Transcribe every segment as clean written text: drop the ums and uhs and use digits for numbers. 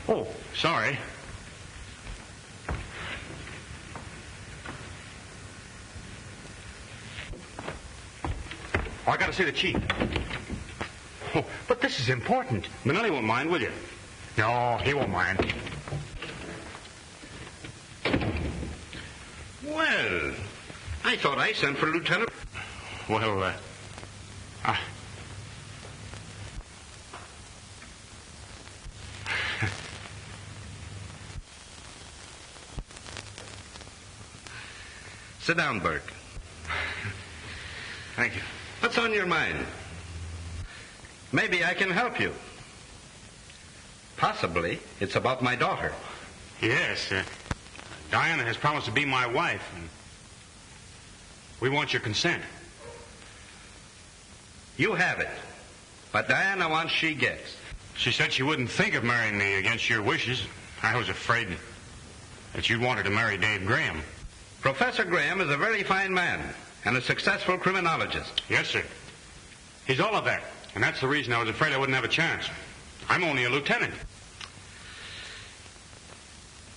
Oh, sorry. Oh, I gotta see the chief. Oh, but this is important. Manelli won't mind, will you? No, he won't mind. Well, I thought I sent for Lieutenant. Well, Sit down, Burke. Thank you. What's on your mind? Maybe I can help you. Possibly it's about my daughter. Yes, Diana has promised to be my wife, and we want your consent. You have it. But Diana wants she gets. She said she wouldn't think of marrying me against your wishes. I was afraid that you'd want her to marry Dave Graham. Professor Graham is a very fine man and a successful criminologist. Yes, sir. He's all of that, and that's the reason I was afraid I wouldn't have a chance. I'm only a lieutenant.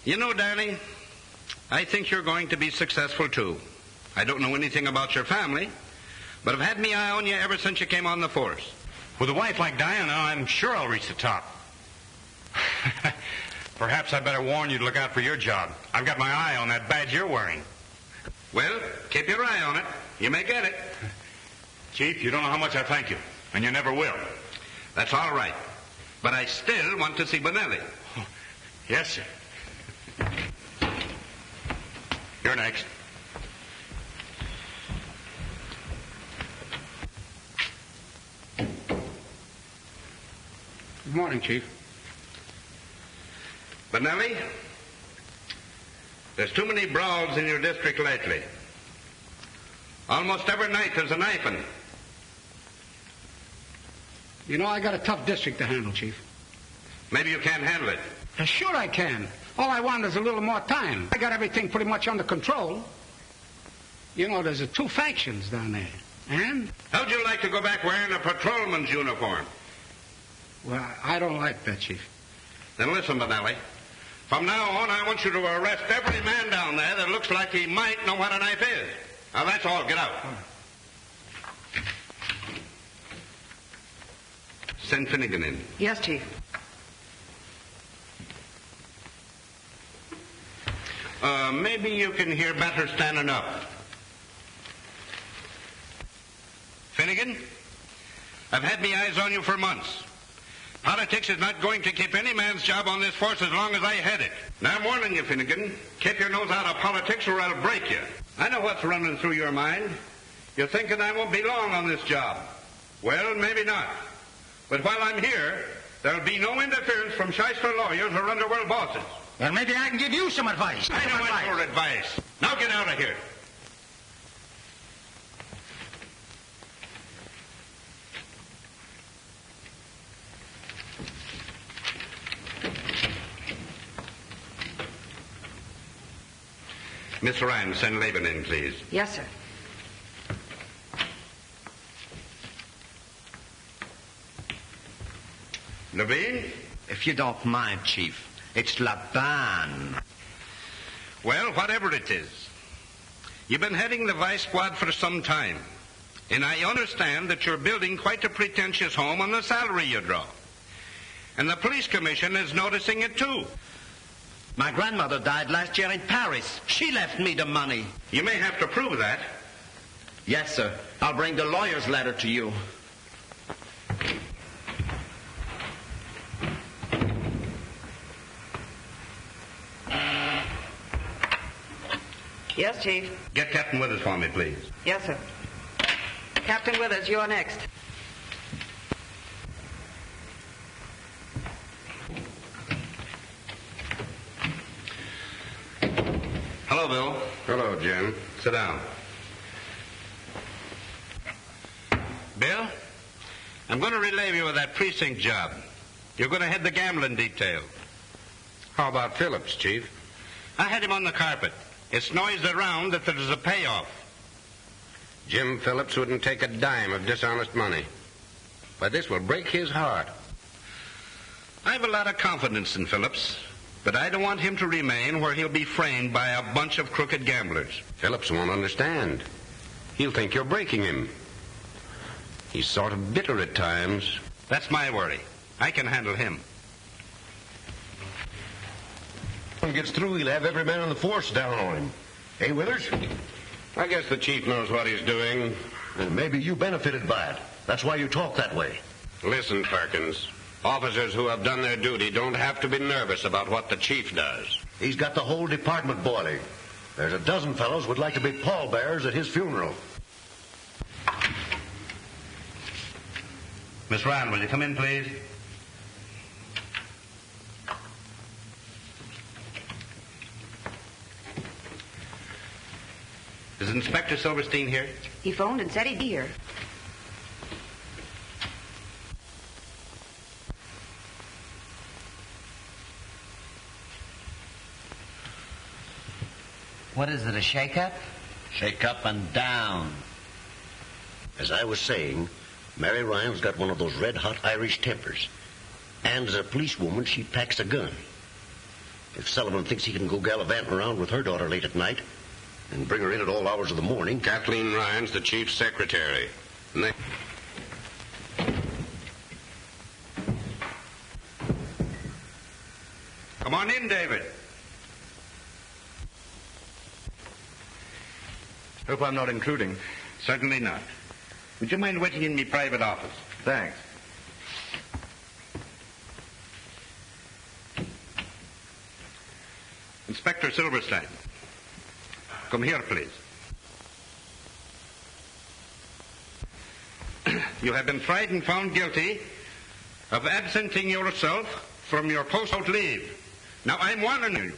You know, Danny, I think you're going to be successful, too. I don't know anything about your family, but I've had my eye on you ever since you came on the force. With a wife like Diana, I'm sure I'll reach the top. Perhaps I better warn you to look out for your job. I've got my eye on that badge you're wearing. Well, keep your eye on it. You may get it. Chief, you don't know how much I thank you, and you never will. That's all right. But I still want to see Bonelli. Oh, yes, sir. You're next. Good morning, Chief. Bonelli, there's too many brawls in your district lately. Almost every night there's a knifing. You know, I got a tough district to handle, Chief. Maybe you can't handle it. Sure I can. All I want is a little more time. I got everything pretty much under control. You know, there's two factions down there. And? How'd you like to go back wearing a patrolman's uniform? Well, I don't like that, Chief. Then listen, Bonelli. From now on, I want you to arrest every man down there that looks like he might know what a knife is. Now, that's all. Get out. Send Finnegan in. Yes, Chief. Maybe you can hear better standing up. Finnegan, I've had my eyes on you for months. Politics is not going to keep any man's job on this force as long as I head it. Now, I'm warning you, Finnegan. Keep your nose out of politics or I'll break you. I know what's running through your mind. You're thinking I won't be long on this job. Well, maybe not. But while I'm here, there'll be no interference from shyster lawyers or underworld bosses. Well, maybe I can give you some advice. I don't want your advice. Now get out of here. Miss Ryan, send Laban in, please. Yes, sir. Levine? If you don't mind, Chief, it's Laban. Well, whatever it is, you've been heading the vice squad for some time, and I understand that you're building quite a pretentious home on the salary you draw. And the police commission is noticing it, too. My grandmother died last year in Paris. She left me the money. You may have to prove that. Yes, sir. I'll bring the lawyer's letter to you. Yes, Chief. Get Captain Withers for me, please. Yes, sir. Captain Withers, you're next. Hello, Bill. Hello, Jim. Sit down. Bill, I'm going to relieve you of that precinct job. You're going to head the gambling detail. How about Phillips, Chief? I had him on the carpet. It's noised around that there's a payoff. Jim Phillips wouldn't take a dime of dishonest money. But this will break his heart. I have a lot of confidence in Phillips, but I don't want him to remain where he'll be framed by a bunch of crooked gamblers. Phillips won't understand. He'll think you're breaking him. He's sort of bitter at times. That's my worry. I can handle him. When he gets through, he'll have every man on the force down on him. Hey, Withers? I guess the chief knows what he's doing. And maybe you benefited by it. That's why you talk that way. Listen, Perkins. Officers who have done their duty don't have to be nervous about what the chief does. He's got the whole department boiling. There's a dozen fellows would like to be pallbearers at his funeral. Miss Ryan, will you come in, please? Is Inspector Silverstein here? He phoned and said he'd be here. What is it, a shake-up? Shake up and down. As I was saying, Mary Ryan's got one of those red-hot Irish tempers. And as a policewoman, she packs a gun. If Sullivan thinks he can go gallivanting around with her daughter late at night and bring her in at all hours of the morning... Kathleen Ryan's the chief's secretary. And they... Come on in, David. Hope I'm not intruding. Certainly not. Would you mind waiting in my private office? Thanks. Inspector Silverstein. Come here, please. You have been tried and found guilty of absenting yourself from your post out leave. Now, I'm warning you.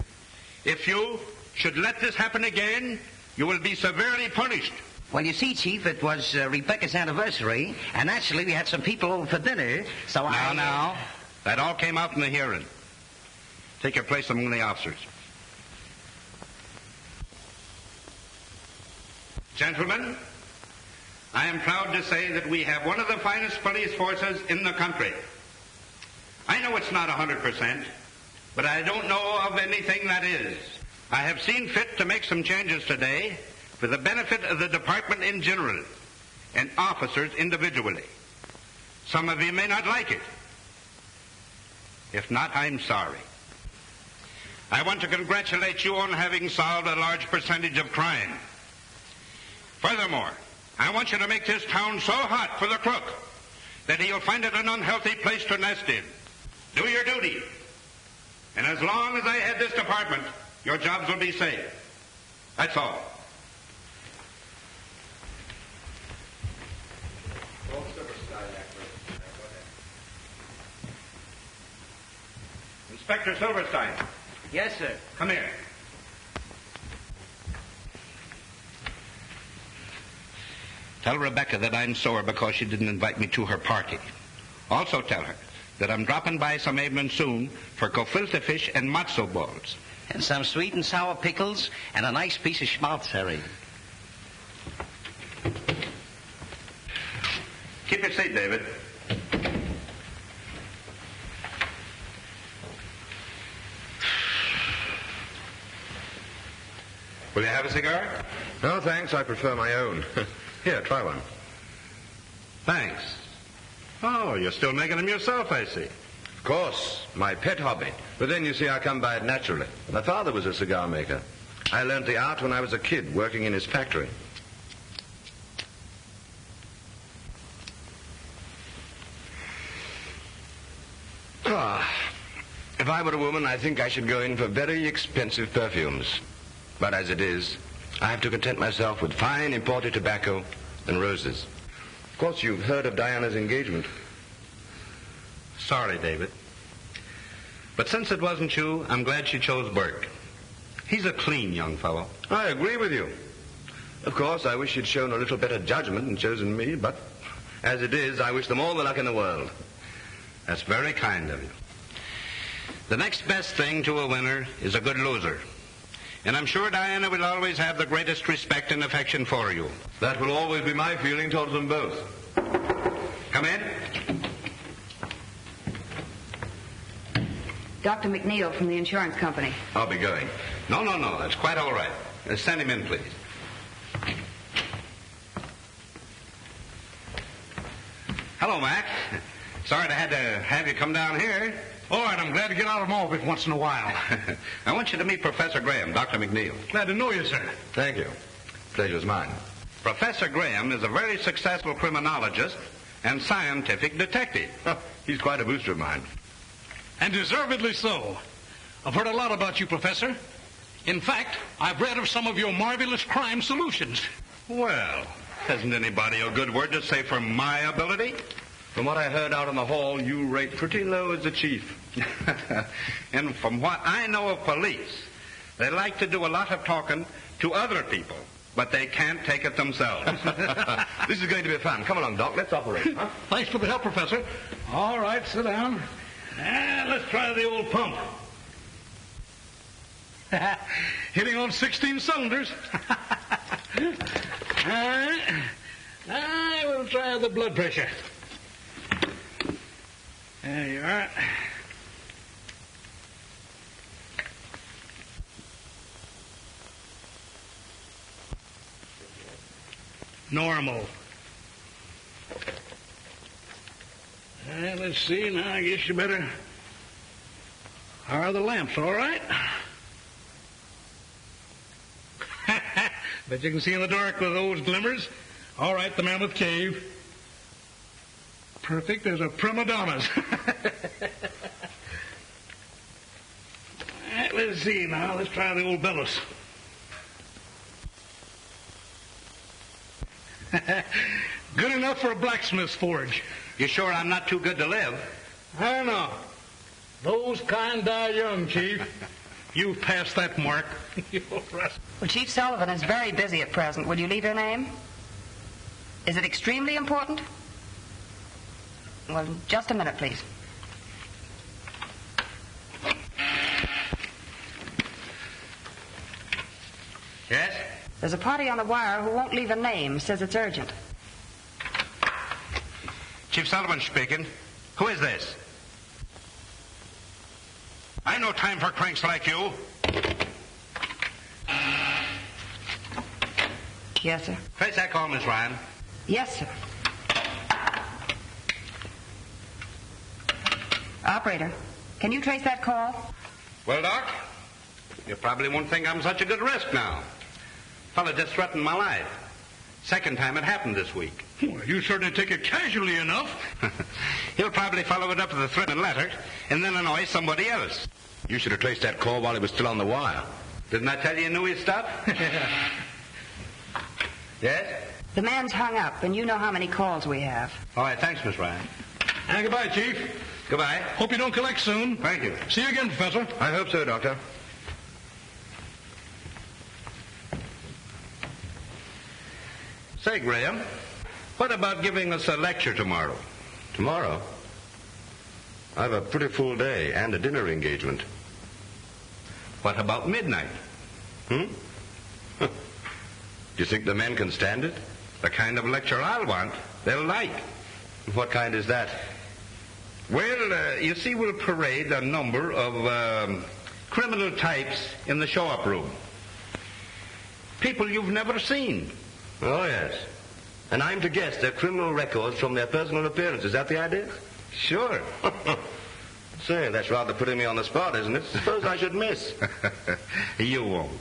If you should let this happen again, you will be severely punished. Well, you see, Chief, it was Rebecca's anniversary, and actually we had some people over for dinner, so Now. That all came out in the hearing. Take your place among the officers. Gentlemen, I am proud to say that we have one of the finest police forces in the country. I know it's not 100%, but I don't know of anything that is. I have seen fit to make some changes today for the benefit of the department in general and officers individually. Some of you may not like it. If not, I'm sorry. I want to congratulate you on having solved a large percentage of crime. Furthermore, I want you to make this town so hot for the crook that he'll find it an unhealthy place to nest in. Do your duty. And as long as I head this department, your jobs will be safe. That's all. Inspector Silverstein. Yes, sir. Come here. Tell Rebecca that I'm sore because she didn't invite me to her party. Also tell her that I'm dropping by some evening soon for gefilte fish and matzo balls. And some sweet and sour pickles and a nice piece of schmaltz-herring. Keep your seat, David. Will you have a cigar? No, thanks. I prefer my own. Here, try one. Thanks. Oh, you're still making them yourself, I see. Of course, my pet hobby. But then, you see, I come by it naturally. My father was a cigar maker. I learned the art when I was a kid, working in his factory. If I were a woman, I think I should go in for very expensive perfumes. But as it is, I have to content myself with fine imported tobacco and roses. course, you've heard of Diana's engagement. Sorry, David. But since it wasn't you, I'm glad she chose Burke. He's a clean young fellow. I agree with you. Of course, I wish you'd shown a little better judgment and chosen me, but as it is, I wish them all the luck in the world. That's very kind of you. The next best thing to a winner is a good loser. And I'm sure Diana will always have the greatest respect and affection for you. That will always be my feeling towards them both. Come in. Dr. McNeil from the insurance company. I'll be going. No, that's quite all right. Send him in, please. Hello, Mac. Sorry I had to have you come down here. All right, I'm glad to get out of Malvik once in a while. I want you to meet Professor Graham, Dr. McNeil. Glad to know you, sir. Thank you. Pleasure's mine. Professor Graham is a very successful criminologist and scientific detective. He's quite a booster of mine. And deservedly so. I've heard a lot about you, Professor. In fact, I've read of some of your marvelous crime solutions. Well, hasn't anybody a good word to say for my ability? From what I heard out in the hall, you rate pretty low as the chief. And from what I know of police, they like to do a lot of talking to other people, but they can't take it themselves. This is going to be fun. Come along, Doc. Let's operate. Huh? Thanks for the help, Professor. All right, sit down. And let's try the old pump. Hitting on 16 cylinders. I will try the blood pressure. There you are. Normal. Let's see. Now, I guess you better... Are the lamps all right? Bet you can see in the dark with those glimmers. All right, the Mammoth Cave. Perfect as a prima donna's. All right, let's see now. Let's try the old bellows. Good enough for a blacksmith's forge. You sure I'm not too good to live? I don't know. Those kind die young, Chief. You've passed that mark. Well, Chief Sullivan is very busy at present. Will you leave your name? Is it extremely important? Well, just a minute, please. Yes? There's a party on the wire who won't leave a name. Says it's urgent. Chief Sullivan speaking. Who is this? I no time for cranks like you. Yes, sir. Trace that call, Miss Ryan. Yes, sir. Operator, can you trace that call? Well, Doc, you probably won't think I'm such a good risk now. Fella just threatened my life. Second time it happened this week. Well, you certainly take it casually enough. He'll probably follow it up with a threatening letter and then annoy somebody else. You should have traced that call while he was still on the wire. Didn't I tell you knew his stuff? Yes? The man's hung up, and you know how many calls we have. All right, thanks, Miss Ryan. And goodbye, Chief. Goodbye. Hope you don't collect soon. Thank you. See you again, Professor. I hope so, Doctor. Say, Graham, what about giving us a lecture tomorrow? Tomorrow? I've a pretty full day and a dinner engagement. What about midnight? Do you think the men can stand it? The kind of lecture I'll want, they'll like. What kind is that? Well, you see, we'll parade a number of criminal types in the show-up room. People you've never seen. Oh, yes. And I'm to guess their criminal records from their personal appearance. Is that the idea? Sure. Say, that's rather putting me on the spot, isn't it? Suppose I should miss. You won't.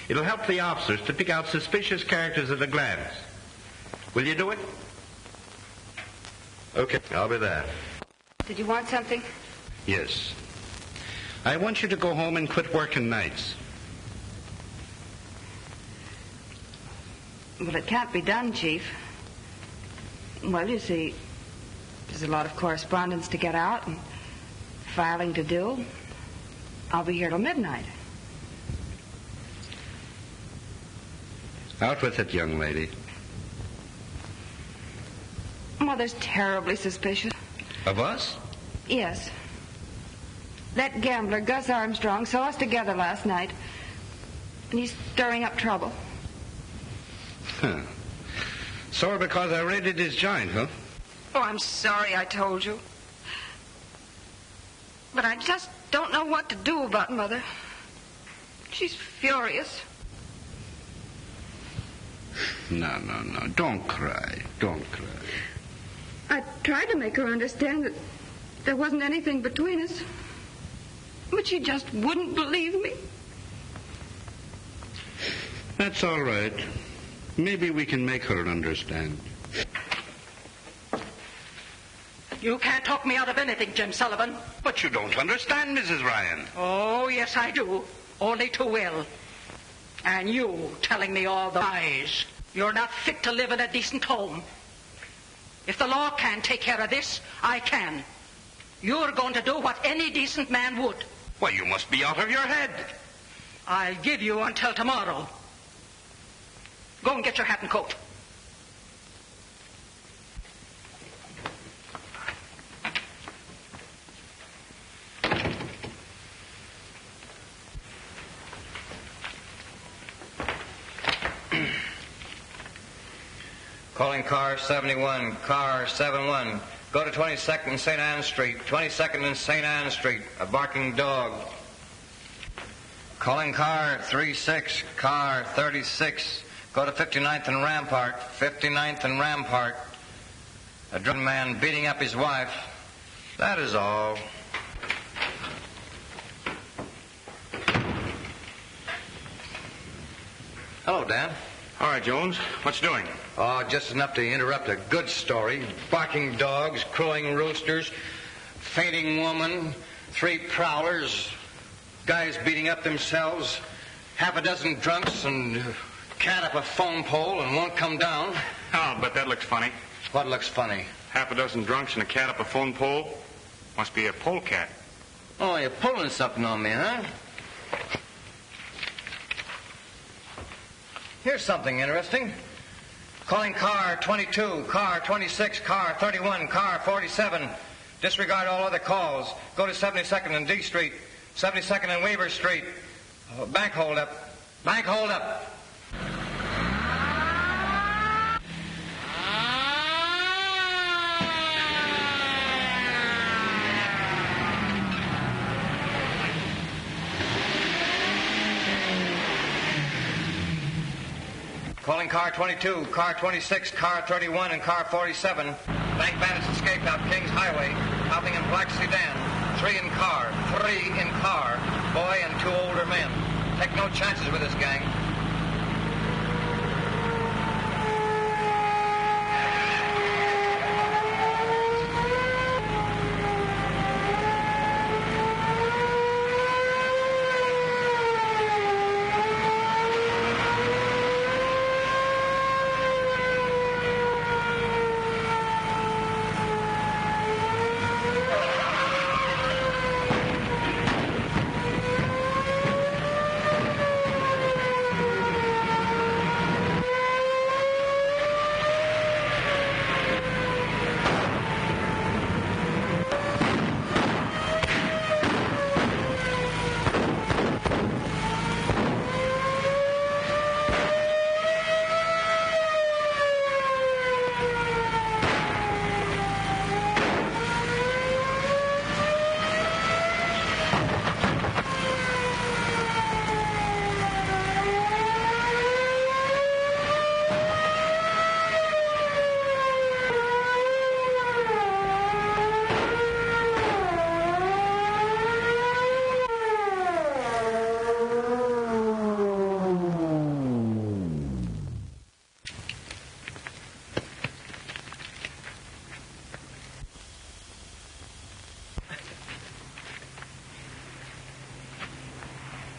It'll help the officers to pick out suspicious characters at a glance. Will you do it? Okay, I'll be there. Did you want something? Yes. I want you to go home and quit working nights. Well, it can't be done, Chief. Well, you see, there's a lot of correspondence to get out and filing to do. I'll be here till midnight. Out with it, young lady. Mother's terribly suspicious. Of us? Yes. That gambler, Gus Armstrong, saw us together last night, and he's stirring up trouble. Huh. Sore because I raided his joint, huh? Oh, I'm sorry I told you. But I just don't know what to do about Mother. She's furious. No. Don't cry. Don't cry. I tried to make her understand that there wasn't anything between us, but she just wouldn't believe me. That's all right. Maybe we can make her understand. You can't talk me out of anything, Jim Sullivan. But you don't understand, Mrs. Ryan. Oh, yes, I do. Only too well. And you telling me all the lies. You're not fit to live in a decent home. If the law can't take care of this, I can. You're going to do what any decent man would. Well, you must be out of your head. I'll give you until tomorrow. Go and get your hat and coat. Calling car 71, car 71. Go to 22nd and St. Anne Street. 22nd and St. Anne Street. A barking dog. Calling car 36, car 36. Go to 59th and Rampart. 59th and Rampart. A drunken man beating up his wife. That is all. Hello, Dan. All right, Jones. What's doing? Oh, just enough to interrupt a good story. Barking dogs, crowing roosters, fainting woman, 3 prowlers, guys beating up themselves, half a dozen drunks, and cat up a phone pole and won't come down. Oh, but that looks funny. What looks funny? Half a dozen drunks and a cat up a phone pole. Must be a polecat. Oh, you're pulling something on me, huh? Here's something interesting. Calling car 22, car 26, car 31, car 47. Disregard all other calls. Go to 72nd and D Street, 72nd and Weaver Street. Bank holdup. Bank holdup. Calling car 22, car 26, car 31, and car 47. Bank bandits escaped out Kings Highway, hopping in black sedan. 3 in car, 3 in car. Boy and 2 older men. Take no chances with this gang.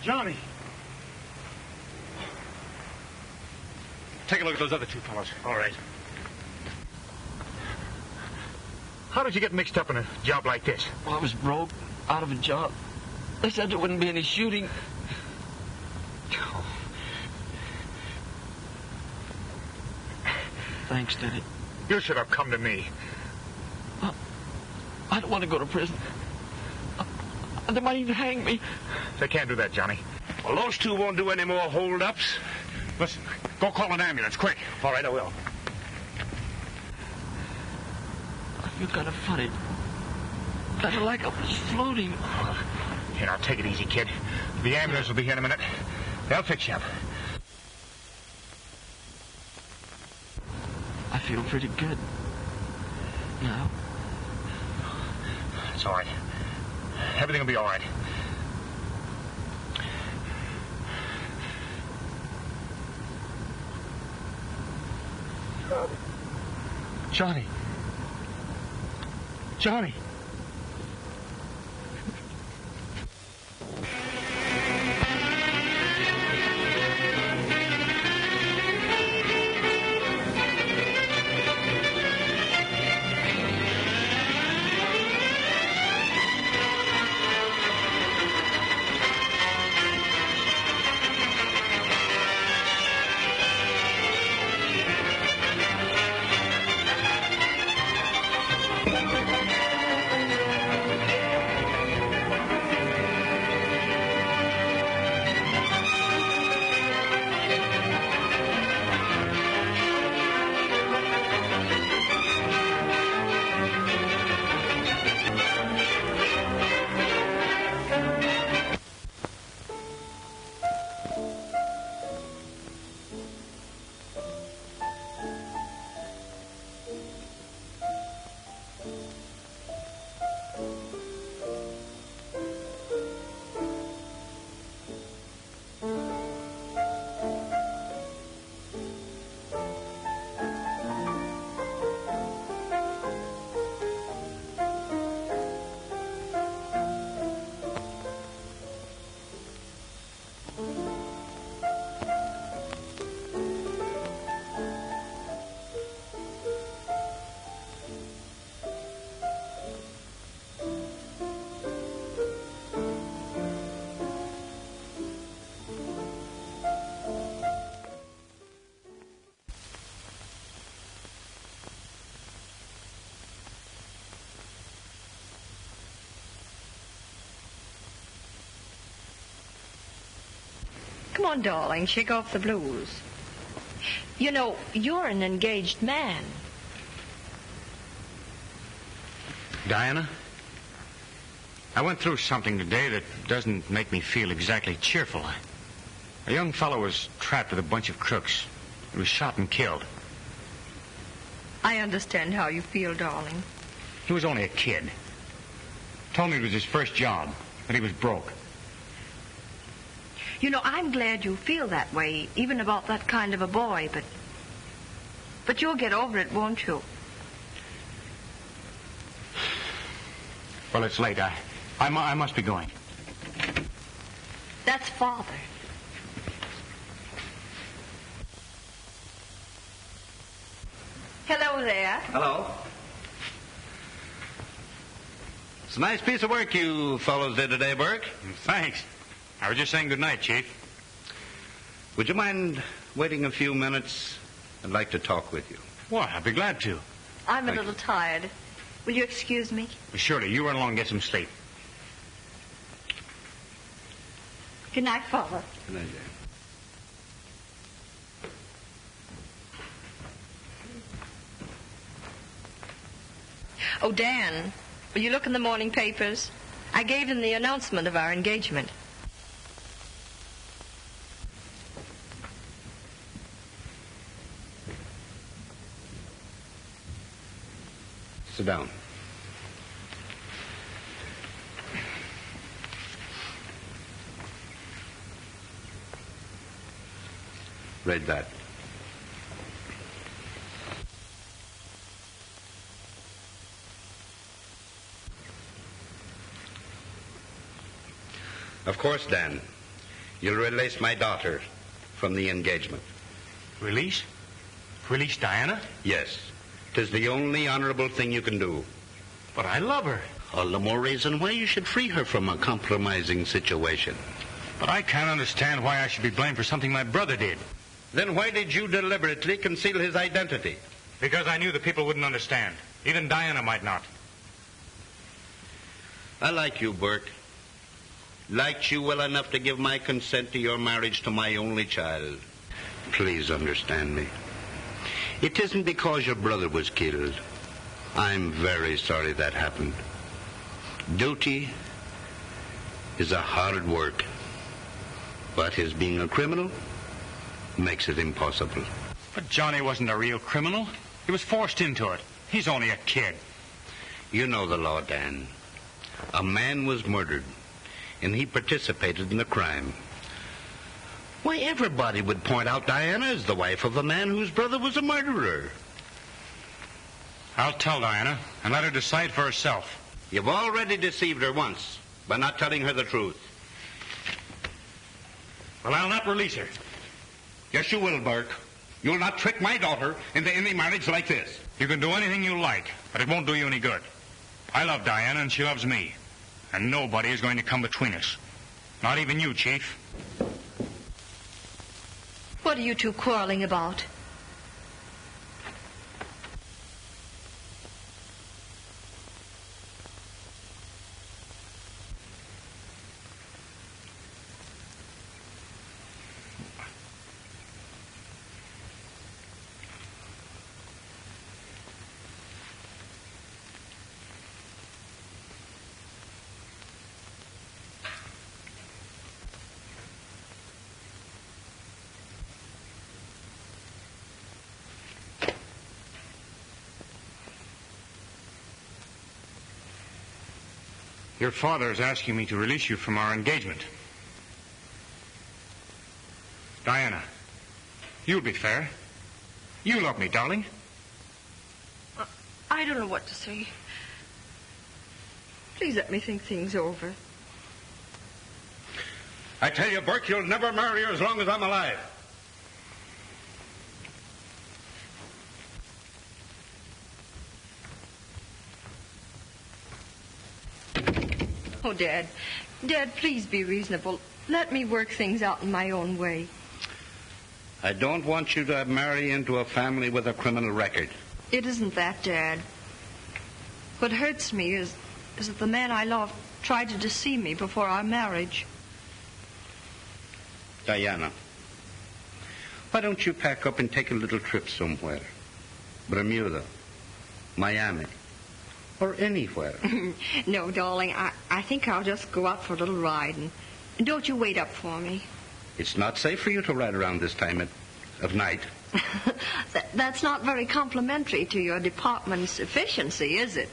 Johnny. Take a look at those other 2 fellows. All right. How did you get mixed up in a job like this? Well, I was broke, out of a job. They said there wouldn't be any shooting. Oh. Thanks, Daddy. You should have come to me. I don't want to go to prison. They might even hang me. They can't do that, Johnny. Well, those two won't do any more hold-ups. Listen, go call an ambulance, quick. All right, I will. I feel kind of funny. Kind of like I was floating. Here, now, take it easy, kid. The ambulance will be here in a minute. They'll fix you up. I feel pretty good now. It's all right. Everything will be all right. Johnny. Johnny. Come on, darling, shake off the blues. You know, you're an engaged man. Diana, I went through something today that doesn't make me feel exactly cheerful. A young fellow was trapped with a bunch of crooks. He was shot and killed. I understand how you feel, darling. He was only a kid. Told me it was his first job, but he was broke. You know, I'm glad you feel that way, even about that kind of a boy, but you'll get over it, won't you? Well, it's late. I must be going. That's Father. Hello there. Hello. It's a nice piece of work you fellows did today, Burke. Thanks. I was just saying good night, Chief. Would you mind waiting a few minutes? I'd like to talk with you. What? I'd be glad to. I'm a little tired. Will you excuse me? Surely. You run along and get some sleep. Good night, Father. Good night, Jane. Oh, Dan, will you look in the morning papers? I gave them the announcement of our engagement. Sit down. Read that. Of course, Dan, you'll release my daughter from the engagement. Release? Release Diana? Yes. 'Tis the only honorable thing you can do. But I love her. All the more reason why you should free her from a compromising situation. But I can't understand why I should be blamed for something my brother did. Then why did you deliberately conceal his identity? Because I knew the people wouldn't understand. Even Diana might not. I like you, Burke. Liked you well enough to give my consent to your marriage to my only child. Please understand me. It isn't because your brother was killed. I'm very sorry that happened. Duty is a hard work. But his being a criminal makes it impossible. But Johnny wasn't a real criminal. He was forced into it. He's only a kid. You know the law, Dan. A man was murdered, and he participated in the crime. Why, everybody would point out Diana as the wife of a man whose brother was a murderer. I'll tell Diana and let her decide for herself. You've already deceived her once by not telling her the truth. Well, I'll not release her. Yes, you will, Burke. You'll not trick my daughter into any marriage like this. You can do anything you like, but it won't do you any good. I love Diana, and she loves me. And nobody is going to come between us. Not even you, Chief. What are you two quarreling about? Your father is asking me to release you from our engagement. Diana, you'll be fair. You love me, darling. I don't know what to say. Please let me think things over. I tell you, Burke, you'll never marry her as long as I'm alive. Oh, Dad. Dad, please be reasonable. Let me work things out in my own way. I don't want you to marry into a family with a criminal record. It isn't that, Dad. What hurts me is that the man I love tried to deceive me before our marriage. Diana, why don't you pack up and take a little trip somewhere? Bermuda, Miami, or anywhere. No, darling, I think I'll just go out for a little ride, and don't you wait up for me. It's not safe for you to ride around this time of night. That's not very complimentary to your department's efficiency, is it?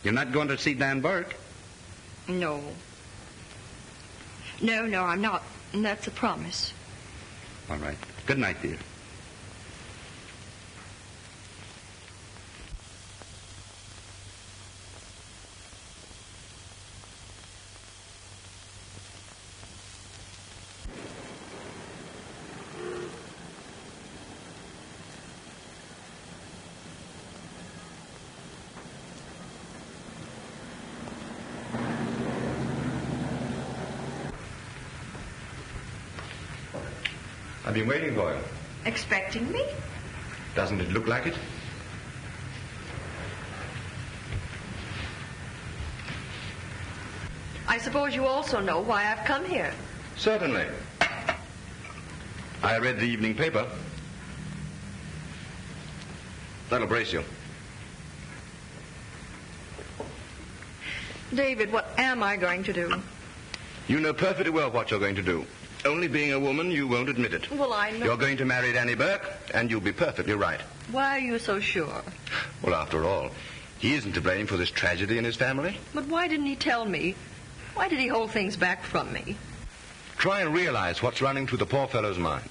You're not going to see Dan Burke? No. No, I'm not. And that's a promise. All right. Good night, dear. I've been waiting for you. Expecting me? Doesn't it look like it? I suppose you also know why I've come here. Certainly. I read the evening paper. That'll brace you. David, what am I going to do? You know perfectly well what you're going to do. Only being a woman, you won't admit it. Well, I know. You're going to marry Danny Burke, and you'll be perfectly right. Why are you so sure? Well, after all, he isn't to blame for this tragedy in his family. But why didn't he tell me? Why did he hold things back from me? Try and realize what's running through the poor fellow's mind.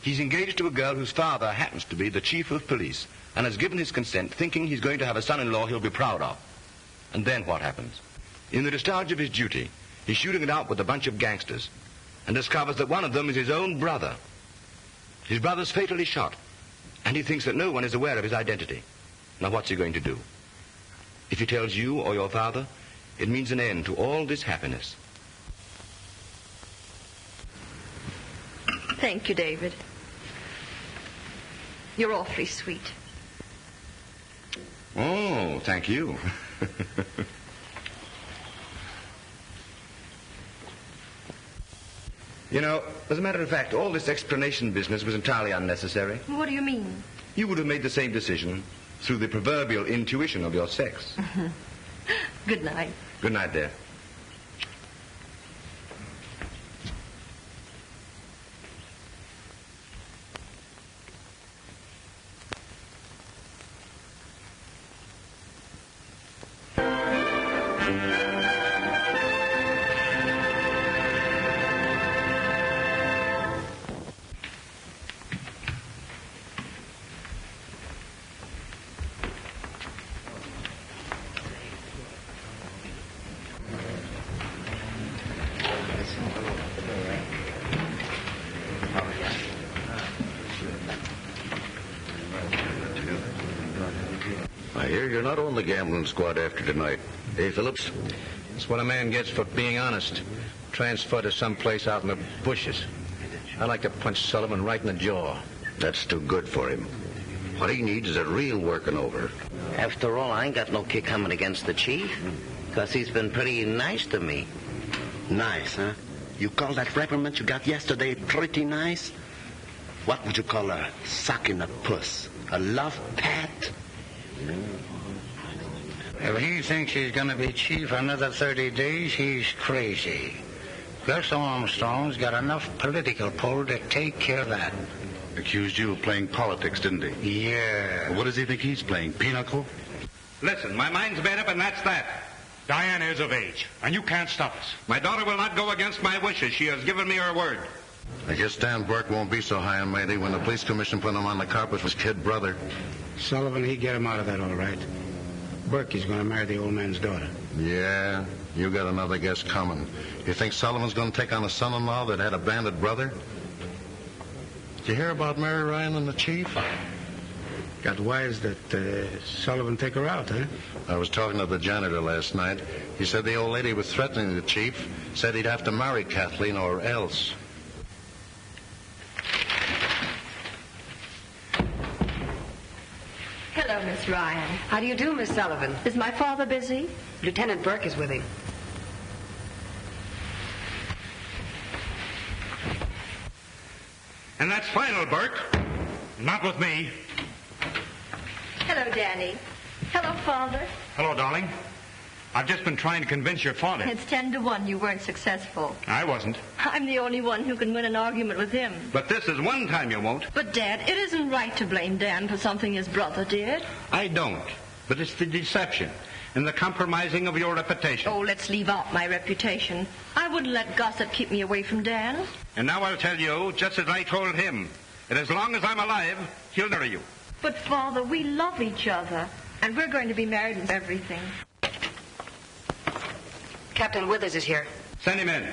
He's engaged to a girl whose father happens to be the chief of police and has given his consent thinking he's going to have a son-in-law he'll be proud of. And then what happens? In the discharge of his duty, he's shooting it out with a bunch of gangsters and discovers that one of them is his own brother. His brother's fatally shot, and he thinks that no one is aware of his identity. Now, what's he going to do? If he tells you or your father, it means an end to all this happiness. Thank you, David. You're awfully sweet. Oh, thank you. You know, as a matter of fact, all this explanation business was entirely unnecessary. What do you mean? You would have made the same decision through the proverbial intuition of your sex. Good night. Good night, dear. I hear you're not on the gambling squad after tonight. Hey, Phillips? That's what a man gets for being honest. Transferred to someplace out in the bushes. I'd like to punch Sullivan right in the jaw. That's too good for him. What he needs is a real working over. After all, I ain't got no kick coming against the chief, because he's been pretty nice to me. Nice, huh? You call that reprimand you got yesterday pretty nice? What would you call a sock in the puss? A love pat? If he thinks he's going to be chief for another 30 days, he's crazy. Gus Armstrong's got enough political pull to take care of that. Accused you of playing politics, didn't he? Yeah. Well, what does he think he's playing, pinochle? Listen, my mind's made up and that's that. Diana is of age, and you can't stop us. My daughter will not go against my wishes. She has given me her word. I guess Dan Burke won't be so high and mighty when the police commission put him on the carpet with his kid brother. Sullivan, he'd get him out of that all right. Burke is going to marry the old man's daughter. Yeah, you got another guess coming. You think Sullivan's going to take on a son-in-law that had a bandit brother? Did you hear about Mary Ryan and the chief? Got wise that Sullivan take her out, huh? I was talking to the janitor last night. He said the old lady was threatening the chief, said he'd have to marry Kathleen or else. Hello, Miss Ryan. How do you do, Miss Sullivan? Is my father busy? Lieutenant Burke is with him. And that's final, Burke. Not with me. Hello, Danny. Hello, Father. Hello, darling. I've just been trying to convince your father. It's 10-1 you weren't successful. I wasn't. I'm the only one who can win an argument with him. But this is one time you won't. But, Dad, it isn't right to blame Dan for something his brother did. I don't. But it's the deception and the compromising of your reputation. Oh, let's leave out my reputation. I wouldn't let gossip keep me away from Dan. And now I'll tell you, just as I told him, that as long as I'm alive, he'll marry you. But, Father, we love each other, and we're going to be married and everything. Captain Withers is here. Send him in.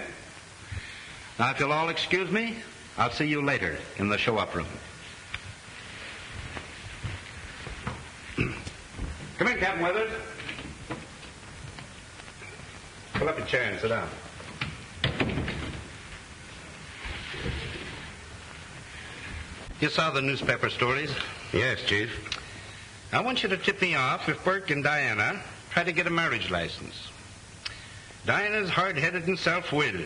Now, if you'll all excuse me, I'll see you later in the show-up room. Come in, Captain Withers. Pull up your chair and sit down. You saw the newspaper stories? Yes, Chief. I want you to tip me off if Burke and Diana try to get a marriage license. Diana's hard-headed and self-willed.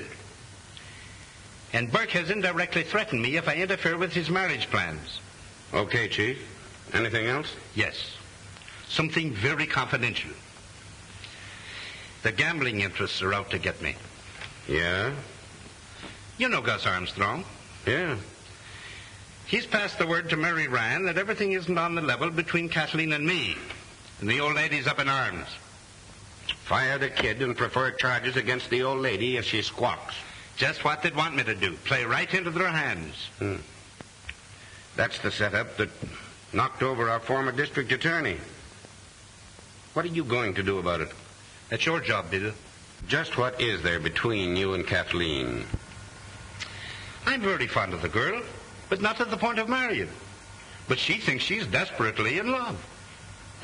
And Burke has indirectly threatened me if I interfere with his marriage plans. Okay, Chief. Anything else? Yes. Something very confidential. The gambling interests are out to get me. Yeah? You know Gus Armstrong. Yeah. He's passed the word to Mary Ryan that everything isn't on the level between Kathleen and me. And the old lady's up in arms. Fire the kid and prefer charges against the old lady if she squawks. Just what they'd want me to do. Play right into their hands. That's the setup that knocked over our former district attorney. What are you going to do about it? That's your job, Bill. Just what is there between you and Kathleen? I'm very fond of the girl, but not to the point of marrying. But she thinks she's desperately in love.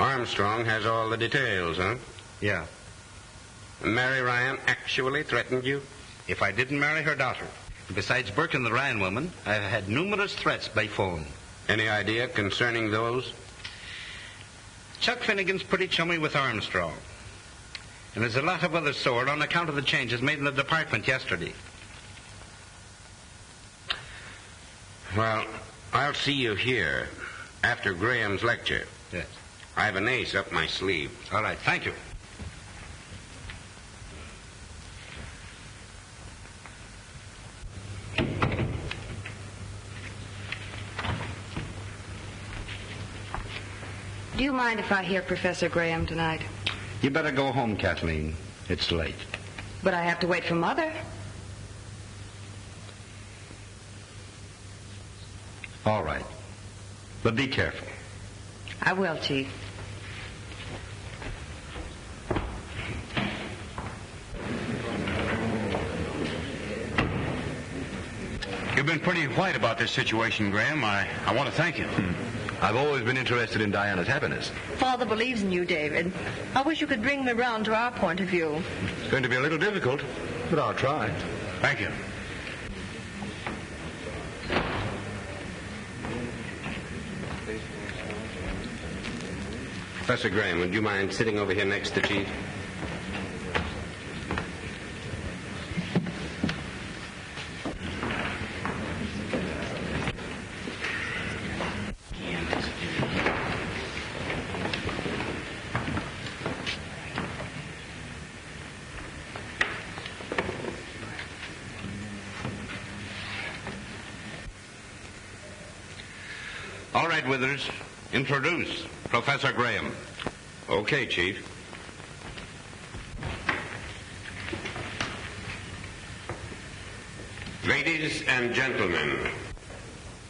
Armstrong has all the details, huh? Yeah. Mary Ryan actually threatened you? If I didn't marry her daughter. Besides Burke and the Ryan woman, I've had numerous threats by phone. Any idea concerning those? Chuck Finnegan's pretty chummy with Armstrong. And there's a lot of others sore on account of the changes made in the department yesterday. Well, I'll see you here after Graham's lecture. Yes. I have an ace up my sleeve. All right, thank you. Do you mind if I hear Professor Graham tonight? You better go home, Kathleen. It's late. But I have to wait for Mother. All right. But be careful. I will, Chief. You've been pretty white about this situation, Graham. I want to thank you. I've always been interested in Diana's happiness. Father believes in you, David. I wish you could bring me round to our point of view. It's going to be a little difficult, but I'll try. Thank you. Professor Graham, would you mind sitting over here next to Chief? All right, Withers. Introduce Professor Graham. Okay, Chief. Ladies and gentlemen,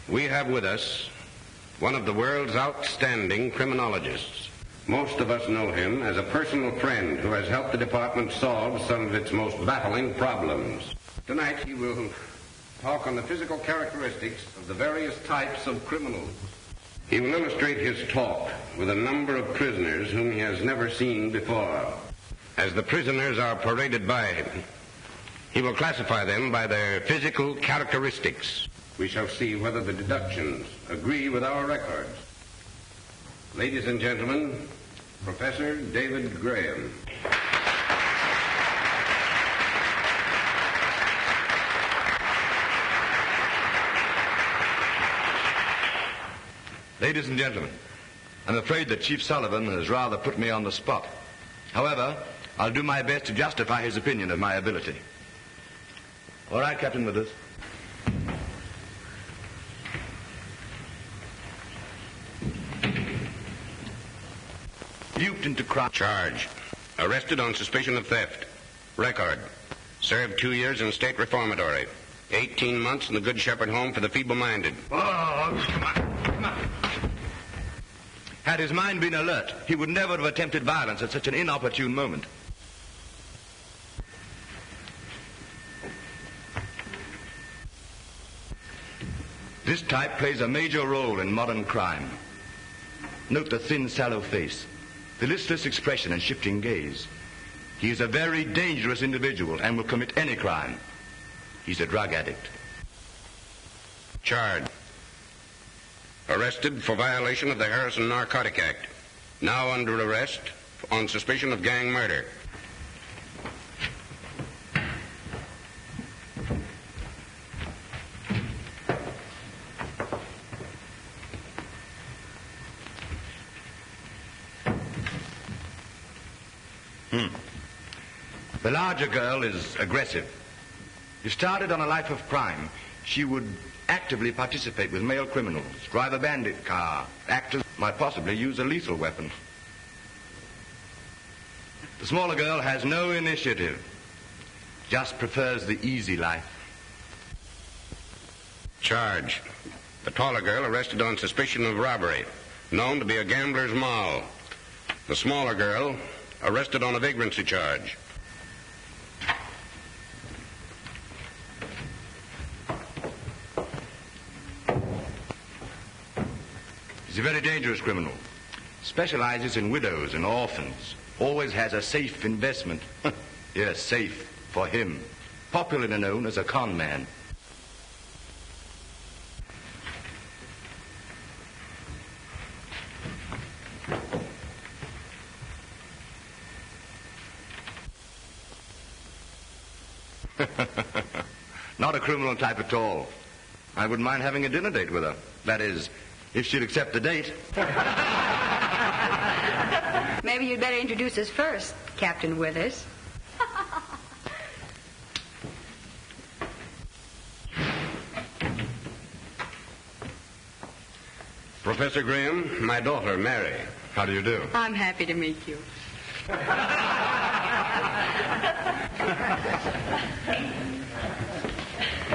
we have with us one of the world's outstanding criminologists. Most of us know him as a personal friend who has helped the department solve some of its most baffling problems. Tonight he will talk on the physical characteristics of the various types of criminals. He will illustrate his talk with a number of prisoners whom he has never seen before. As the prisoners are paraded by him, he will classify them by their physical characteristics. We shall see whether the deductions agree with our records. Ladies and gentlemen, Professor David Graham. Ladies and gentlemen, I'm afraid that Chief Sullivan has rather put me on the spot. However, I'll do my best to justify his opinion of my ability. All right, Captain Withers. Duped into crime. Charge. Arrested on suspicion of theft. Record. Served 2 years in state reformatory. 18 months in the Good Shepherd Home for the feeble-minded. Oh, come on. Had his mind been alert, he would never have attempted violence at such an inopportune moment. This type plays a major role in modern crime. Note the thin, sallow face, the listless expression and shifting gaze. He is a very dangerous individual and will commit any crime. He's a drug addict. Charge. Arrested for violation of the Harrison Narcotic Act. Now under arrest on suspicion of gang murder. The larger girl is aggressive. If started on a life of crime, she would actively participate with male criminals, drive a bandit car, act as might possibly use a lethal weapon. The smaller girl has no initiative, just prefers the easy life. Charge. The taller girl arrested on suspicion of robbery, known to be a gambler's moll. The smaller girl arrested on a vagrancy charge. He's a very dangerous criminal. Specializes in widows and orphans. Always has a safe investment. Yes, safe for him. Popularly known as a con man. Not a criminal type at all. I wouldn't mind having a dinner date with her. That is, if she'd accept the date. Maybe you'd better introduce us first, Captain Withers. Professor Graham, my daughter, Mary. How do you do? I'm happy to meet you.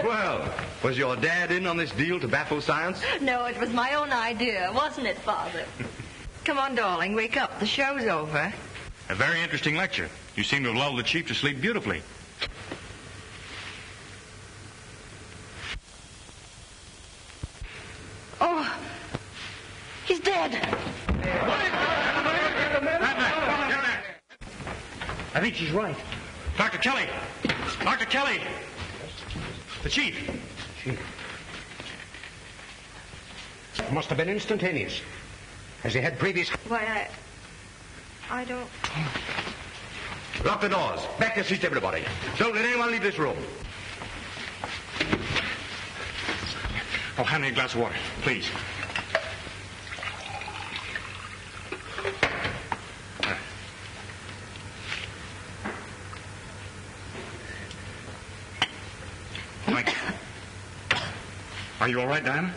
Well, was your dad in on this deal to baffle science? No, it was my own idea, wasn't it, Father? Come on, darling, wake up. The show's over. A very interesting lecture. You seem to have lulled the chief to sleep beautifully. Oh, he's dead. I think she's right. Dr. Kelly! Dr. Kelly! The chief. Must have been instantaneous. Has he had previous... Why, I don't... Lock the doors. Back your seats, everybody. Don't let anyone leave this room. Oh, hand me a glass of water, please. Mike. Are you all right, Diana?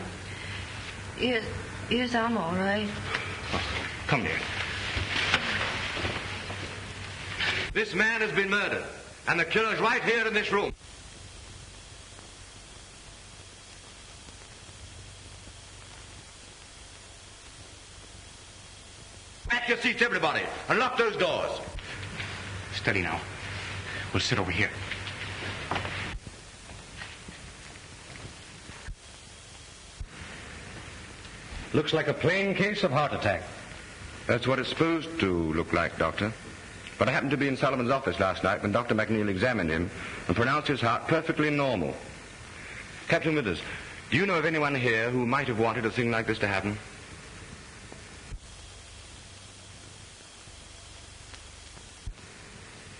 Yes, I'm all right. Oh, come here. This man has been murdered, and the killer's right here in this room. Back your seats, everybody, and lock those doors. Steady now. We'll sit over here. Looks like a plain case of heart attack. That's what it's supposed to look like, Doctor. But I happened to be in Sullivan's office last night when Dr. McNeil examined him and pronounced his heart perfectly normal. Captain Withers, do you know of anyone here who might have wanted a thing like this to happen?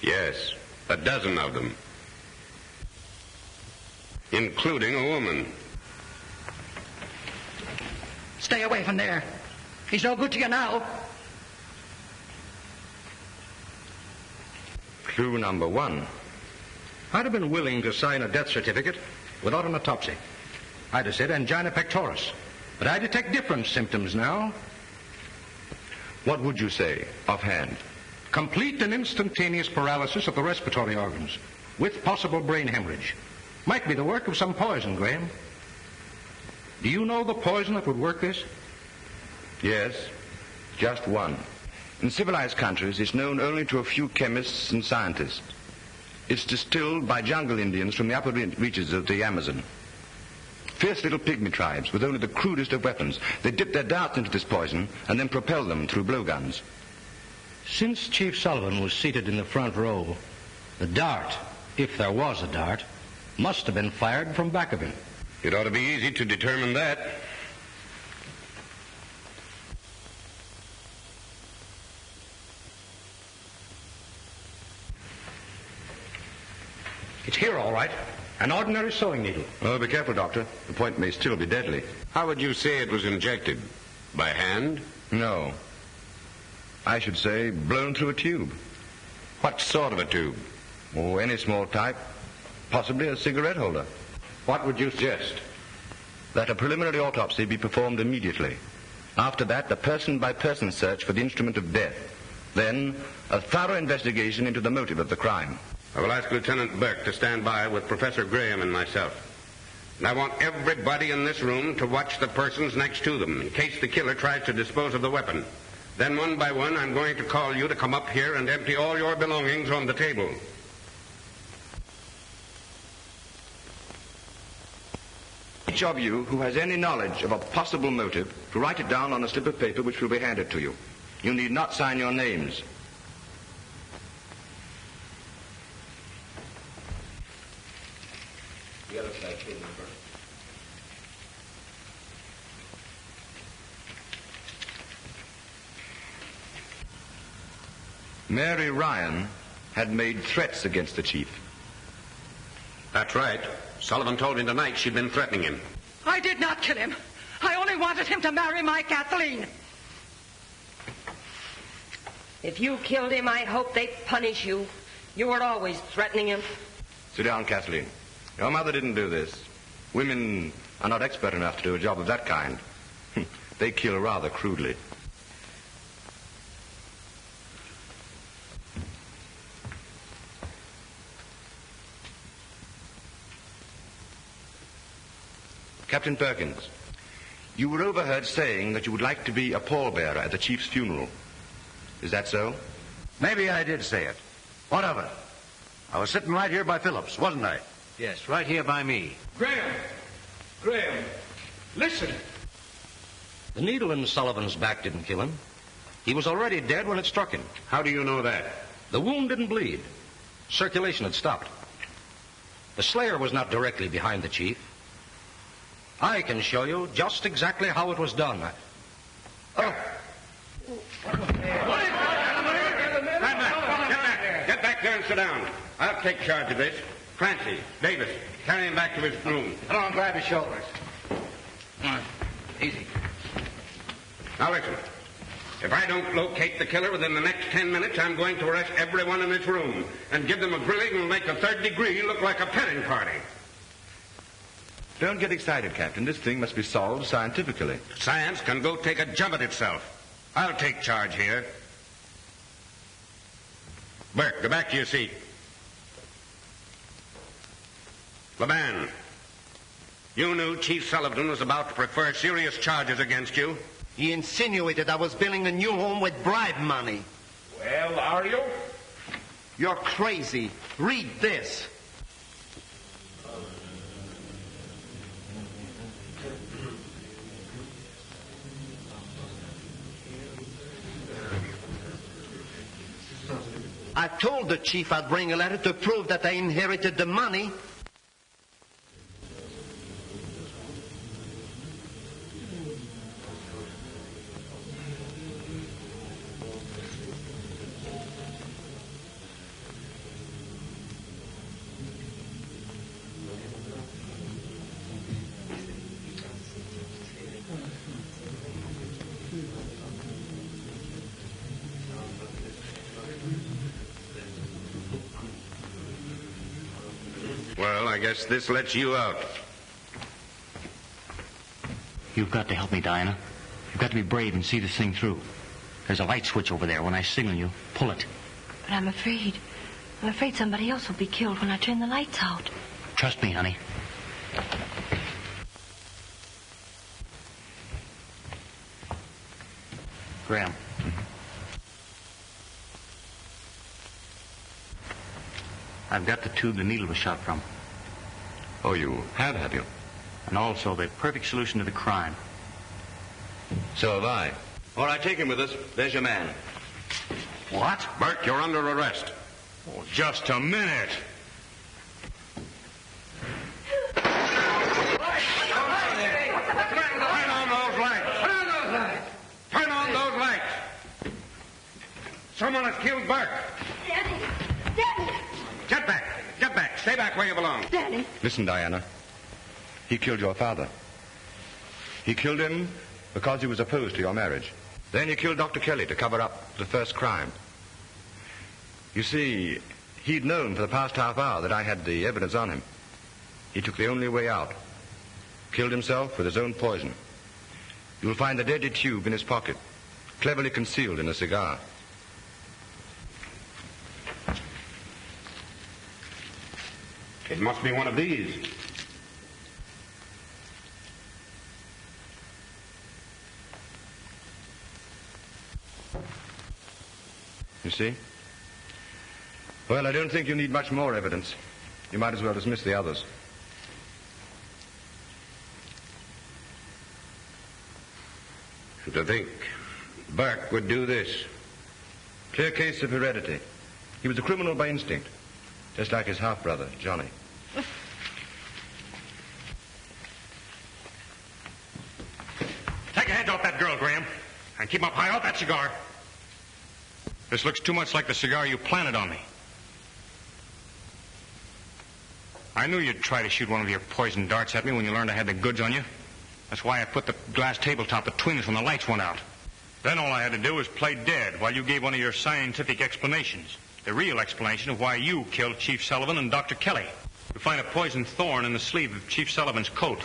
Yes, a dozen of them. Including a woman. Stay away from there. He's no good to you now. Clue number one. I'd have been willing to sign a death certificate without an autopsy. I'd have said angina pectoris. But I detect different symptoms now. What would you say, offhand? Complete and instantaneous paralysis of the respiratory organs, with possible brain hemorrhage. Might be the work of some poison, Graham. Do you know the poison that would work this? Yes, just one. In civilized countries, it's known only to a few chemists and scientists. It's distilled by jungle Indians from the upper reaches of the Amazon. Fierce little pygmy tribes with only the crudest of weapons. They dip their darts into this poison and then propel them through blowguns. Since Chief Sullivan was seated in the front row, the dart, if there was a dart, must have been fired from back of him. It ought to be easy to determine that. It's here, all right. An ordinary sewing needle. Oh, be careful, Doctor. The point may still be deadly. How would you say it was injected? By hand? No. I should say blown through a tube. What sort of a tube? Oh, any small type. Possibly a cigarette holder. What would you suggest? That a preliminary autopsy be performed immediately. After that, a person-by-person search for the instrument of death. Then, a thorough investigation into the motive of the crime. I will ask Lieutenant Burke to stand by with Professor Graham and myself. And I want everybody in this room to watch the persons next to them in case the killer tries to dispose of the weapon. Then one by one, I'm going to call you to come up here and empty all your belongings on the table. Each of you who has any knowledge of a possible motive to write it down on a slip of paper which will be handed to you. You need not sign your names. Mary Ryan had made threats against the chief. That's right. Sullivan told me tonight she'd been threatening him. I did not kill him. I only wanted him to marry my Kathleen. If you killed him, I hope they punish you. You were always threatening him. Sit down, Kathleen. Your mother didn't do this. Women are not expert enough to do a job of that kind. They kill rather crudely. Captain Perkins, you were overheard saying that you would like to be a pallbearer at the chief's funeral. Is that so? Maybe I did say it. What of it? I was sitting right here by Phillips, wasn't I? Yes, right here by me. Graham, listen. The needle in Sullivan's back didn't kill him. He was already dead when it struck him. How do you know that? The wound didn't bleed. Circulation had stopped. The slayer was not directly behind the chief. I can show you just exactly how it was done. Get back there and sit down. I'll take charge of this. Francie, Davis, carry him back to his room. Come on, grab his shoulders. Come on, easy. Now listen. If I don't locate the killer within the next 10 minutes, I'm going to arrest everyone in this room and give them a grilling and make the third degree look like a petting party. Don't get excited, Captain. This thing must be solved scientifically. Science can go take a jump at itself. I'll take charge here. Burke, go back to your seat. Laban, you knew Chief Sullivan was about to prefer serious charges against you. He insinuated I was building a new home with bribe money. Well, are you? You're crazy. Read this. I told the chief I'd bring a letter to prove that I inherited the money. Well, I guess this lets you out. You've got to help me, Diana. You've got to be brave and see this thing through. There's a light switch over there. When I signal you, pull it. But I'm afraid somebody else will be killed when I turn the lights out. Trust me, honey. Graham. I've got the tube the needle was shot from. Oh, you have you? And also the perfect solution to the crime. So have I. All right, take him with us. There's your man. What? Burke, you're under arrest. Oh, just a minute. Turn on those lights. Turn on those lights. Someone has killed Burke. Daddy! Get back. Get back. Stay back where you belong. Daddy! Listen, Diana. He killed your father. He killed him because he was opposed to your marriage. Then he killed Dr. Kelly to cover up the first crime. You see, he'd known for the past half hour that I had the evidence on him. He took the only way out. Killed himself with his own poison. You'll find the deadly tube in his pocket, cleverly concealed in a cigar. It must be one of these. You see? Well, I don't think you need much more evidence. You might as well dismiss the others. To think Burke would do this. Clear case of heredity. He was a criminal by instinct, just like his half-brother, Johnny. Take your hands off that girl, Graham, and keep 'em up high off that cigar. This looks too much like the cigar you planted on me. I knew you'd try to shoot one of your poison darts at me when you learned I had the goods on you. That's why I put the glass tabletop between us when the lights went out. Then all I had to do was play dead while you gave one of your scientific explanations. The real explanation of why you killed Chief Sullivan and Dr. Kelly. You find a poisoned thorn in the sleeve of Chief Sullivan's coat.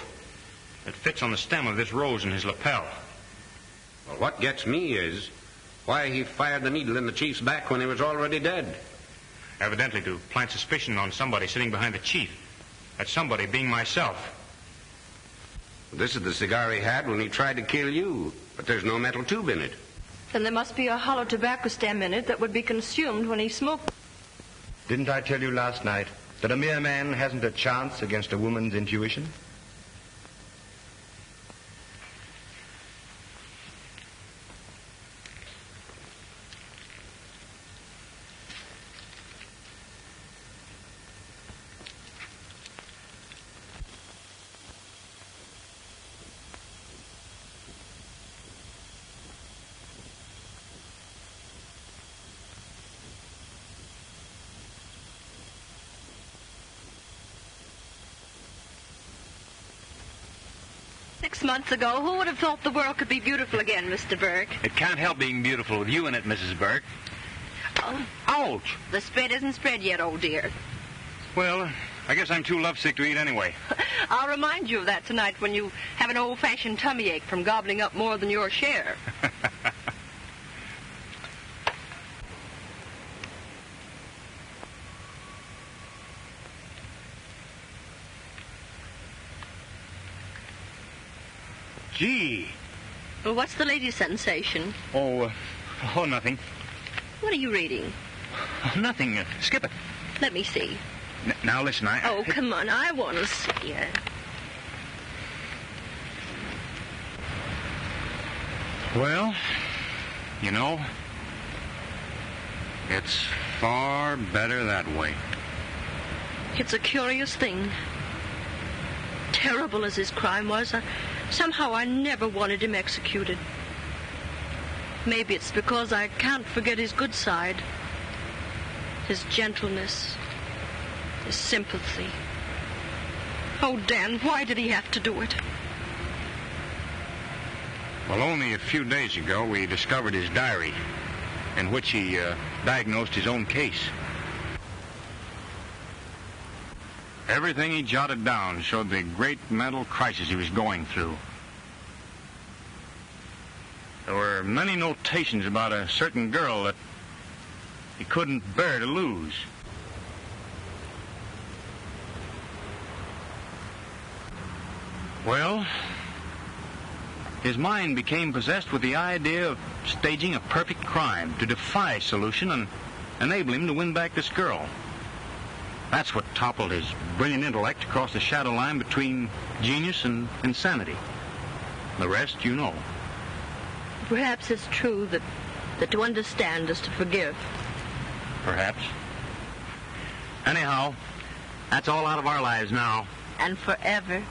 It fits on the stem of this rose in his lapel. Well, what gets me is why he fired the needle in the chief's back when he was already dead. Evidently to plant suspicion on somebody sitting behind the chief. That somebody being myself. This is the cigar he had when he tried to kill you, but there's no metal tube in it. Then there must be a hollow tobacco stem in it that would be consumed when he smoked. Didn't I tell you last night that a mere man hasn't a chance against a woman's intuition? Months ago, who would have thought the world could be beautiful again, Mr. Burke? It can't help being beautiful with you in it, Mrs. Burke. Oh. Ouch! The spread isn't spread yet, old dear. Well, I guess I'm too lovesick to eat anyway. I'll remind you of that tonight when you have an old-fashioned tummy ache from gobbling up more than your share. Gee. Well, what's the latest sensation? Oh, nothing. What are you reading? Nothing. Skip it. Let me see. Now, listen, Oh, come on. I want to see it. Well, you know, it's far better that way. It's a curious thing. Terrible as his crime was, somehow I never wanted him executed. Maybe it's because I can't forget his good side. His gentleness. His sympathy. Oh, Dan, why did he have to do it? Well, only a few days ago we discovered his diary, in which he diagnosed his own case. Everything he jotted down showed the great mental crisis he was going through. There were many notations about a certain girl that he couldn't bear to lose. Well, his mind became possessed with the idea of staging a perfect crime to defy solution and enable him to win back this girl. That's what toppled his brilliant intellect across the shadow line between genius and insanity. The rest you know. Perhaps it's true that to understand is to forgive. Perhaps. Anyhow, that's all out of our lives now. And forever.